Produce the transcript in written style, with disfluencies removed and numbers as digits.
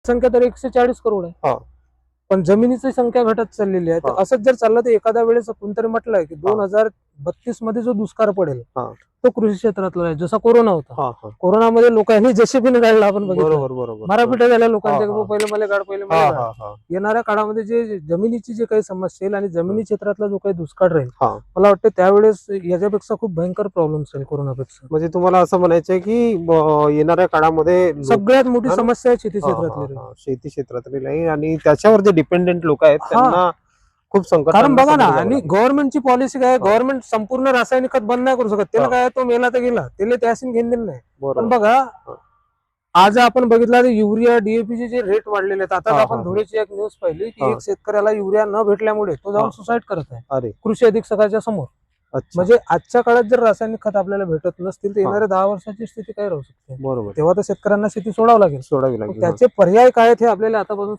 लोकसंख्या तर 140 करोड आहे. हा. पण जमिनीची संख्या घटत चाललेली आहे. तर हा. असंच जर चाललं तर एखाद्या वेळेस कोणतरी म्हटलंय की 2032 मध्ये जो दुष्काळ पडेल हा. तो कृषी क्षेत्रातला आहे. जसा कोरोना होता, हा हा कोरोनामध्ये लोकांनी जेसीबीने गाडला, आपण बघितलं, बरोबर बरोबर मारापिटा झाल्या लोकांच्या, हा, हा. पहिले मला गाड, पहिले हा मला गाड. हा हा येणाऱ्या काळामध्ये जे जमिनीची जे काही समस्या येईल आणि जमिनी क्षेत्रातला जो काही दुष्काळ राहील, हा. मला वाटतं त्यावेळेस याच्यापेक्षा खूप भयंकर प्रॉब्लेम्स येईल कोरोनापेक्षा. म्हणजे तुम्हाला असं म्हणायचंय की येणाऱ्या काळामध्ये सगळ्यात मोठी हा ना? समस्या आहे शेती हा, हा, क्षेत्रातली. हा. शेती क्षेत्रातली नाही, आणि त्याच्यावर जे डिपेंडेंट लोक आहेत हा. त्यांना खूप संकट. कारण बघा ना, आणि गव्हर्नमेंटची पॉलिसी काय, गव्हर्नमेंट संपूर्ण रासायनिक खत बंद नाही करू शकत. त्याला काय, तो मेला तर गेला, त्याला त्याशीन घेऊन दिलं नाही. पण बघा, आज आपण बघितलं तर युरिया, डीएपीचे जे रेट वाढलेले आहेत. आता आपण धुळेची एक न्यूज पाहिली की एक शेतकऱ्याला युरिया न भेटल्यामुळे तो जाऊन सुसाईड करत आहे कृषी अधीक्षकाच्या समोर. म्हणजे आजच्या काळात जर रासायनिक खत आपल्याला भेटत नसतील तर येणाऱ्या 10 वर्षाची स्थिती काय राहू शकते. बरोबर. तेव्हा तर शेतकऱ्यांना शेती सोडावी लागेल. सोडावी लागेल. त्याचे पर्याय काय आहेत हे आपल्याला आतापासून